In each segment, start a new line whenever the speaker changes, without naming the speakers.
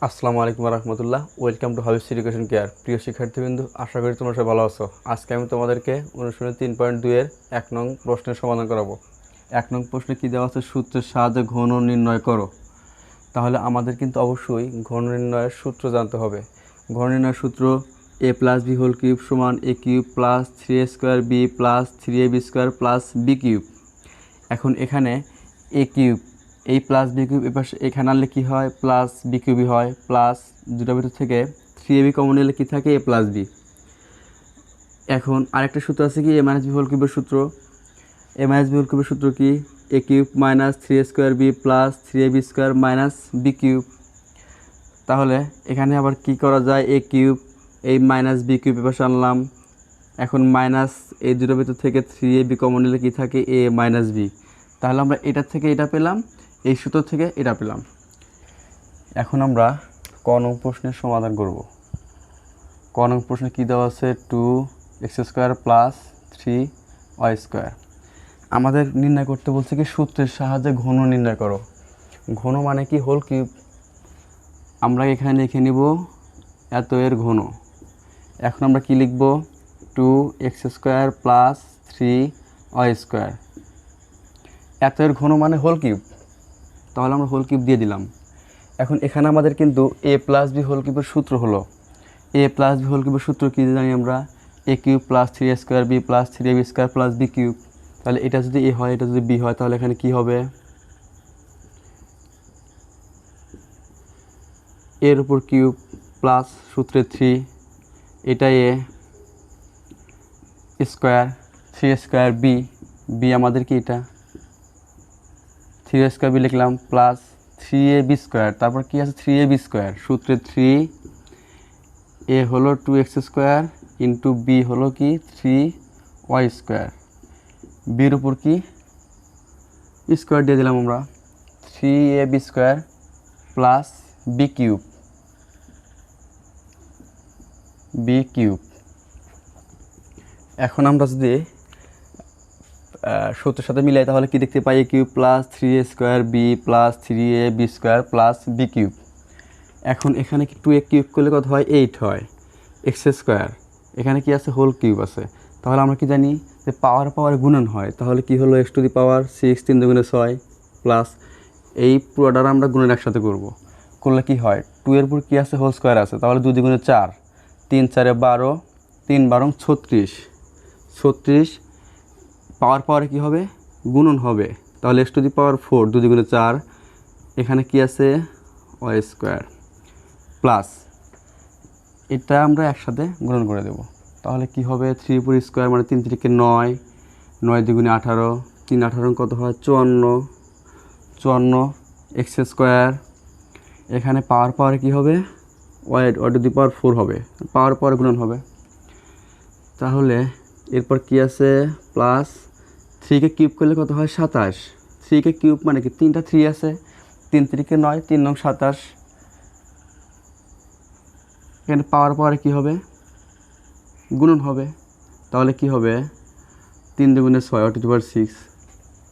আসসালামু আলাইকুম রহমতুল্লাহ। Welcome to Habib's education care. প্রিয় শিক্ষার্থীবৃন্দু, আশা করি তোমরা সবাই ভালো আছো। আজকে আমি তোমাদেরকে অনুশীলনী 3.2 এর 1 নং প্রশ্নের সমাধান করাবো। 1 নং প্রশ্নে কী দেওয়া আছে? সূত্রের সাহায্যে ঘন নির্ণয় করো। তাহলে আমাদের কিন্তু অবশ্যই ঘন নির্ণয়ের সূত্র জানতে হবে। ঘন নির্ণয়ের সূত্র a plus B whole cube সমান a cube plus 3a square B plus 3ab square plus B cube. এখন এখানে a কিউব, এই প্লাস বি কিউব এপাশে এখানে আনলে কী হয়? প্লাস বি কিউবই হয়। প্লাস দুটার ভিতর থেকে 3ab কমন নিলে কী থাকে? a plus B. এখন আরেকটা সূত্র আছে কি? a মাইনাস বি হোল কিউবের সূত্র। a মাইনাস বি হোল কিউবের সূত্র কি? a cube minus 3a square B plus 3ab square minus B cube. তাহলে এখানে আবার কি করা যায়? a কিউব, এই মাইনাস বি কিউব এপাশে আনলাম। এখন মাইনাস এই দুটোর ভিতর থেকে 3ab কমন নিলে কী থাকে? a minus B. তাহলে আমরা এটার থেকে এটা পেলাম, এই সূত্র থেকে এটা পেলাম। এখন আমরা ক নং প্রশ্নের সমাধান করব। ক নং প্রশ্নে কী দেওয়া আছে? 2x square plus 3y square. আমাদের নির্ণয় করতে বলছে কি? সূত্রের সাহায্যে ঘন নির্ণয় করো। ঘন মানে কি? Whole cube. আমরা এখানে লিখে নিব এত এর ঘন। এখন আমরা কি লিখব? 2x square plus 3y square. এত এর ঘন মানে হোল কিউব, তাহলে আমরা হোল কিউব দিয়ে দিলাম। এখন এখানে আমাদের কিন্তু a প্লাস বি হোল কিউবের সূত্র হলো, a প্লাস বি হোল কিউবের সূত্র কী জানি আমরা? a cube plus 3a square B plus 3ab square plus B cube. তাহলে এটা যদি a হয়, এটা যদি b হয়, তাহলে এখানে কি হবে? এর উপর কিউব প্লাস সূত্রে 3, এটা a square 3a square B, B আমাদের কি? এটা 3a স্কোয়ার বি লিখলাম প্লাস 3ab স্কোয়ার। তারপর কি আছে? 3ab স্কোয়ার সূত্রে 3, a হলো 2x স্কোয়ার ইন্টু বি হলো কি? 3y square. বির উপর কি? স্কোয়ার দিয়ে দিলাম আমরা। 3ab square plus B cube, B cube. এখন আমরা যদি সূত্রের সাথে মিলাই তাহলে কি দেখতে পাই? a cube plus 3a square B plus 3ab square plus B cube. এখন এখানে কি 2a কিউব করলে কত হয়? 8 হয়। x স্কোয়ার, এখানে কি আছে? হোল কিউব আছে। তাহলে আমরা কি জানি যে পাওয়ার পাওয়ার গুণন হয়। তাহলে কি হলো? x to the power 6 3 2 6 plus এই পুরোটা আমরা গুণন একসাথে করব। করলে কি হয়? 2 এর উপর কি আছে? হোল স্কোয়ার আছে। তাহলে 2 2 4, 3 4 12, 3 12 36, 36 পাওয়ার পাওয়ারে কী হবে? গুণন হবে। তাহলে x টু দি পাওয়ার 4 2 2 4, এখানে কি আছে? y স্কোয়ার প্লাস এটা আমরা একসাথে গুণন করে দেব। তাহলে কি হবে? 3 উপর স্কোয়ার মানে 3 3 9, 9 2 18, 3 18 কত হয়? 54, 54 x স্কোয়ার। এখানে পাওয়ার পাওয়ারে কী হবে? y টু দি পাওয়ার 4 হবে, পাওয়ার পাওয়ার গুণন হবে। তাহলে এরপর কি আছে? প্লাস 3কে কিউব করলে কত হয়? 27। 3কে কিউব মানে কি? 3টা 3 আছে, 3 3 9, 3 9 27। এখানে পাওয়ার পাওয়ারে কী হবে? গুণন হবে। তাহলে কি হবে? 3 2 6 টু দি পাওয়ার 6।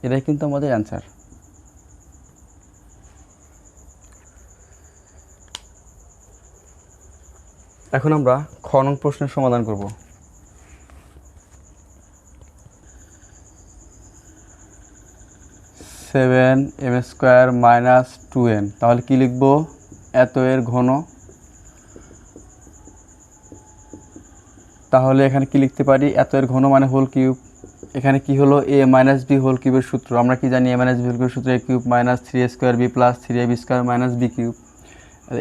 এটাই কিন্তু আমাদের অ্যান্সার। এখন আমরা খ নং প্রশ্নের সমাধান করব। 7m square minus 2n। তাহলে কি লিখব? এত এর ঘন। তাহলে এখানে কি লিখতে পারি? এত এর ঘন মানে হোল কিউব। এখানে কি হলো? a মাইনাস বি হোল কিউবের সূত্র। আমরা কি জানি? a মাইনাস বি হোল কিউবের সূত্র a cube minus 3a square B plus 3ab square minus B cube.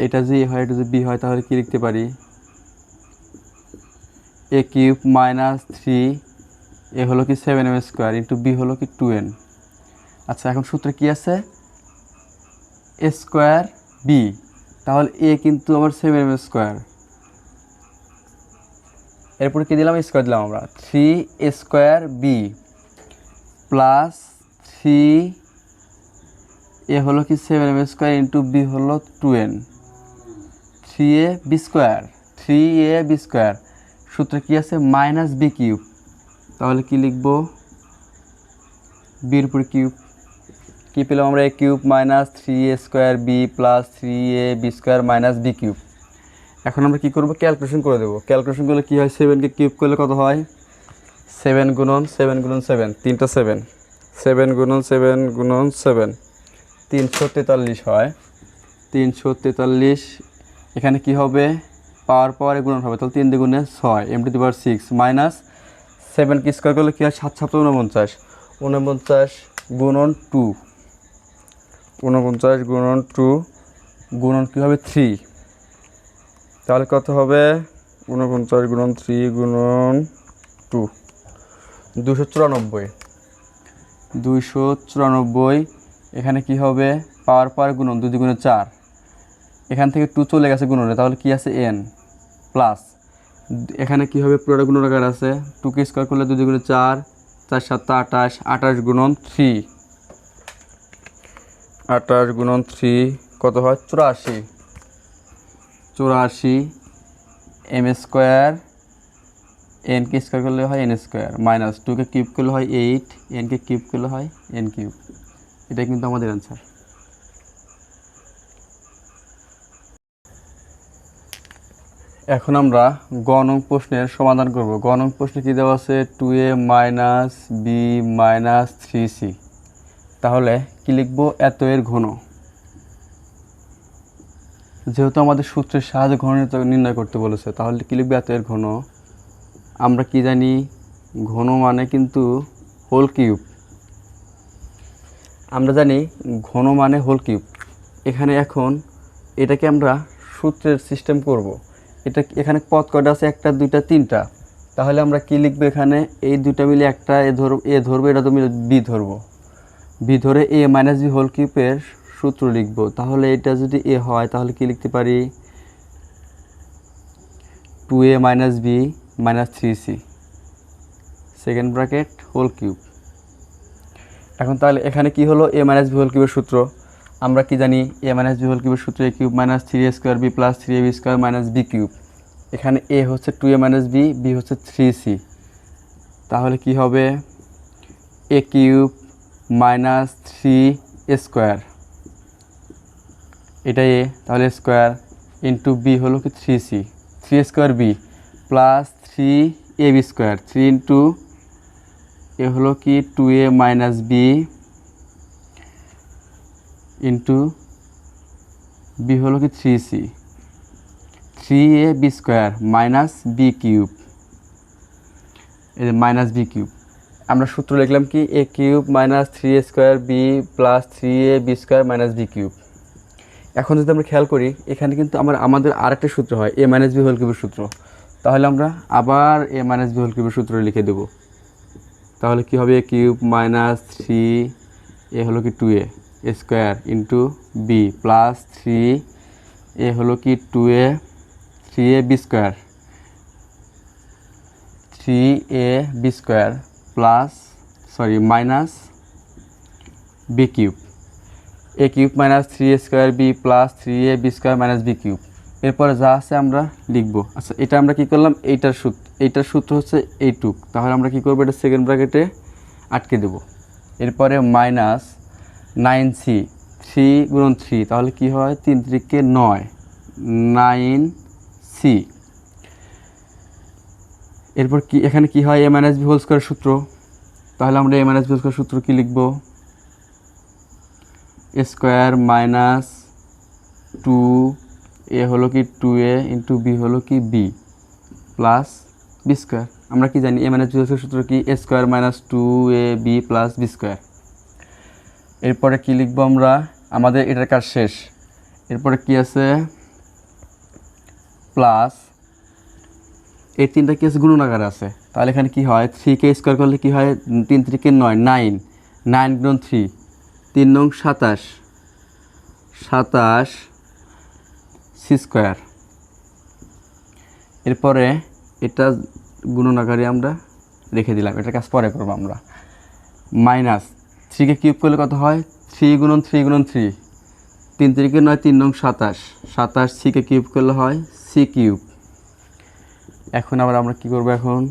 এটা যদি a হয়, এটা যদি b হয়, তাহলে কি লিখতে পারি? a কিউব মাইনাস 3, a হলো কি 7m স্কোয়ার ইন্টু b হলো কি 2n। আচ্ছা, এখন সূত্রে কি আছে? a স্কোয়ার বি, তাহলে a কিন্তু আমার 7m স্কোয়ার। এরপরে কী দিলাম? স্কোয়ার দিলাম আমরা। 3a square B plus 3a হলো কি 7m স্কোয়ার ইন্টু বি হলো 2n। 3ab square, 3ab square সূত্রে কী আছে? Minus B cube. তাহলে কি লিখব? বির উপর কিউব। কী পেলাম আমরা? A cube minus 3a square B plus 3ab square minus B cube. এখন আমরা কী করবো? ক্যালকুলেশন করে দেবো। ক্যালকুলেশন করলে কী হয়? 7কে কিউব করলে কত হয়? 7 গুণন 7 গুণন 7, 3টা 7, 7 গুণন 7 গুণন 7, 343 হয়। 343 এখানে কি হবে? পাওয়ারে গুণন হবে, তাহলে 3 দ্বিগুণে 6 m⁻6 মাইনাস 7 কি স্কোয়ার করলে কী হয়? 7 7 49, 49 গুণন 2, 49 গুণন 2 গুণন কী হবে? 3। তাহলে কত হবে? 49 গুণন 3 গুণন 2, 294। 294 এখানে কি হবে? পাওয়ার গুণন 2 দ্বিগুণে 4, এখান থেকে 2 চলে গেছে গুণনে, তাহলে কি আছে? n প্লাস এখানে কি হবে? পুরোটা গুণাকার আছে, 2কে স্কোয়ার করলে 2 দ্বিগুণে 4, 4 7 28, 28 গুণন 3, 28 গুণন 3 কত হয়? 84, 84 m স্কোয়ার, এনকে স্কোয়ার করলে হয় n স্কোয়ার মাইনাস 2কে কিউব করলে হয় 8, এনকে কিউব করলে হয় n কিউব। এটাই কিন্তু আমাদের অ্যান্সার। এখন আমরা গ নং প্রশ্নের সমাধান করব। গ নং প্রশ্নে কী দেওয়া আছে? 2a minus B minus 3c। তাহলে কী লিখব? এত এর ঘন। যেহেতু আমাদের সূত্রের সাহায্যে ঘন নির্ণয় করতে বলেছে, তাহলে কী লিখবে? এত এর ঘন। আমরা কি জানি? ঘন মানে কিন্তু হোল কিউব। আমরা জানি ঘন মানে হোল কিউব। এখন এটাকে আমরা সূত্রের সিস্টেম করব। এখানে পদ কয়টা আছে? 1 2 3 টা। তাহলে আমরা কি লিখবো? এখানে এই দুইটা মিলে একটা এ ধরবো, এটা তো মিলে বি ধরবো। বি ধরে এ মাইনাস বি হোল কিউবের সূত্র লিখব। তাহলে এটা যদি এ হয় তাহলে কি লিখতে পারি? 2a minus B minus 3c second bracket whole cube. এখন তাহলে এখানে কি হলো? এ মাইনাস বি হোল কিউবের সূত্র। আমরা কি জানি? এ মাইনাস বি হোল কিউবের সূত্র A cube minus 3a square B plus 3ab square minus B cube. এখানে এ হচ্ছে 2a মাইনাস বি, বি হচ্ছে 3c। তাহলে কি হবে? এ কিউব মাইনাস 3a স্কোয়ার, এটা এ, তাহলে স্কোয়ার ইন্টু বি হলো কি 3c, 3 square B plus 3ab square, 3 into A হলো কি 2a minus B into B হলো কি 3c, 3ab square minus B cube, এই যে মাইনাস বি কিউব। আমরা সূত্র লিখলাম কি? A cube minus 3a square B plus 3ab square minus B cube. এখন যদি আমরা খেয়াল করি, এখানে কিন্তু আমাদের আরেকটা সূত্র হয় এ মাইনাস বি হোল কিউবের সূত্র। তাহলে আমরা আবার এ মাইনাস বি হোল কিউবের সূত্র লিখে দেব। তাহলে কি হবে? এ কিউব মাইনাস 3 এ হলো কি 2a square into B plus 3 A হলো কি 2a 3ab square, 3ab square plus minus B cube, A cube minus 3a square B plus 3ab square minus B cube. এরপরে যা আছে আমরা লিখব। আচ্ছা, এটা আমরা কি করলাম? এইটার সূত্র হচ্ছে এইটুক। তাহলে আমরা কি করব? এটা সেকেন্ড ব্র্যাকেটে আটকে দেব। এরপরে মাইনাস 9c, 3 গুণন 3, তাহলে কি হয়? 3 3কে 9, 9c। এরপর কি এখানে কি হয়? এ মাইনাস বি হোল স্কোয়ার সূত্র। তাহলে আমরা এ মাইনাস বি হোল স্কোয়ার সূত্র কি লিখব? এ স্কোয়ার মাইনাস 2 এ হলো কি 2a ইন্টু বি হলো কি বি প্লাস বি স্কোয়ার। আমরা কি জানি? A minus B whole square সূত্র কি? A square minus 2ab plus B square. এরপরে কি লিখব আমরা? আমাদের এটার কাজ শেষ। এরপরে কি আছে? প্লাস এই 3টা কি আছে? গুণনাগারে আছে। তাহলে এখানে কি হয়? 3কে স্কোয়ার করলে কি হয়? 3 3কে 9, 9, 9 গুণন 3, 3 নং 27, 27 সি স্কোয়ার। এরপরে এটা গুণনাগারে আমরা রেখে দিলাম, এটার কাজ পরে করবো আমরা। মাইনাস 3কে কিউব করলে কত হয়? 3 গুণন 3 গুণন 3, 3 3কে 9, 3 নং 27, 27 সিকে কিউব করলে হয় সি কিউব। এখন আবার আমরা কি করব? এখন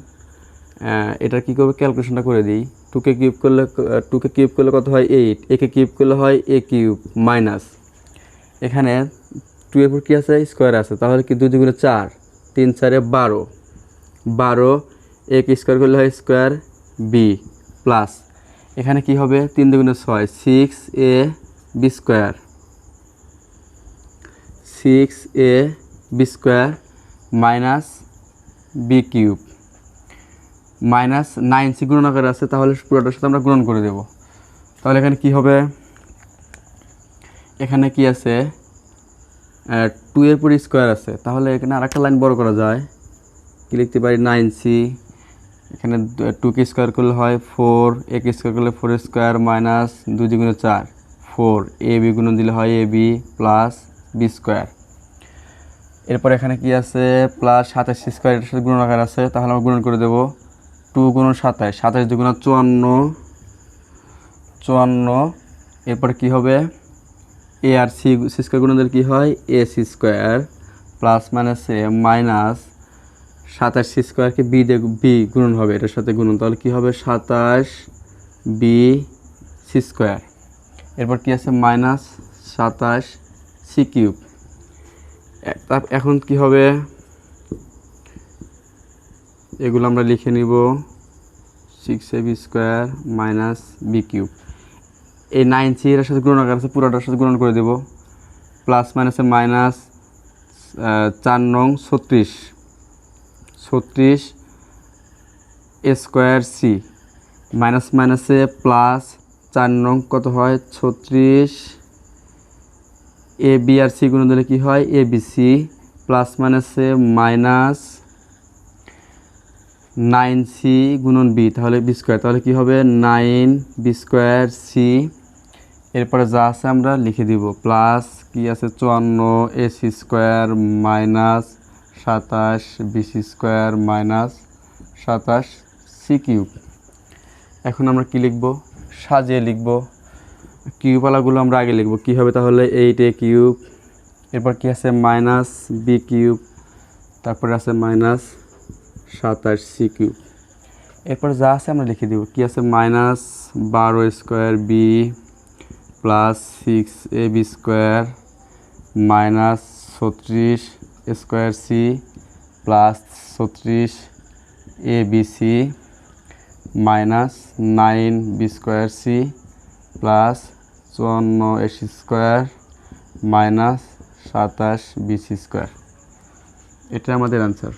এটা কি করব? ক্যালকুলেশনটা করে দিই। 2কে কিউব করলে 2কে কিউব করলে কত হয় 8, একে কিউব করলে হয় a কিউব মাইনাস এখানে 2 এর উপর কী আছে স্কোয়ার আছে, তাহলে কি 2 দুগুণে 4, 3 4 12, 12 একে স্কোয়ার করলে হয় স্কোয়ার b প্লাস এখানে কি হবে 3 দুগুণে 6, 6ab square, 6ab square minus b cube minus 9c গুণন আকারে আছে, তাহলে পুরোটার সাথে আমরা গুণন করে দেব। তাহলে এখানে কি হবে, এখানে কি আছে 2 এর উপর স্কোয়ার আছে, তাহলে এখানে আরেকটা লাইন বড় করা যায়, কি লিখতে পারি 9c, এখানে 2কে স্কোয়ার করলে হয় 4, একে স্কোয়ার করলে 4 স্কোয়ার মাইনাস 2 দুগুণে 4, 4 ab গুণন দিলে হয় ab প্লাস b স্কোয়ার। এরপর এখানে কি আছে প্লাস 27c স্কোয়ার, এটার সাথে গুণন আকার আছে, তাহলে আমরা গুণন করে দেবো 2 গুণন 27, 27 দুগুণা 54, 54 এরপরে কি হবে a আর c স্কোয়ার গুণন দিলে কী হয় ac স্কোয়ার প্লাস মাইনাসে মাইনাস 27c স্কোয়ারকে b দিয়ে b গুণন হবে, এটার সাথে গুণন, তাহলে কী হবে 27bc স্কোয়ার। এরপর কি আছে মাইনাস 27c কিউব। এখন কি হবে এগুলো আমরা লিখে নিব 6ab square minus b cube, এই 9c এর সাথে গুণন আকার আছে, পুরোটার সাথে গুণন করে দেব, প্লাস মাইনাসে মাইনাস 4 নং 36, 36 স্কোয়ার সি মাইনাস মাইনাসে প্লাস 4 নং কত হয় 36 এ বি আর সি গুণ দিলে কি হয় এ বি সি প্লাস মাইনাসে মাইনাস 9c গুণন বি, তাহলে বি স্কোয়ার, তাহলে কি হবে 9b স্কোয়ার সি। এরপরে যা আছে আমরা লিখে দিব, প্লাস কি আছে 54 ac square minus 27 bc square minus 27c cube. এখন আমরা কি লিখব, সাজিয়ে লিখব, কিউবওয়ালাগুলো আমরা আগে লিখব, কি হবে তাহলে 8a কিউব, এরপর কি আছে মাইনাস b কিউব, তারপরে আছে মাইনাস 27c কিউব। এরপর যা আছে আমরা লিখে দিব, কি আছে minus 12 square B plus 6ab square minus 36 square C plus 36 abc minus 9b square C plus 54 ac square minus 27 bc square. এটা আমাদের আনসার।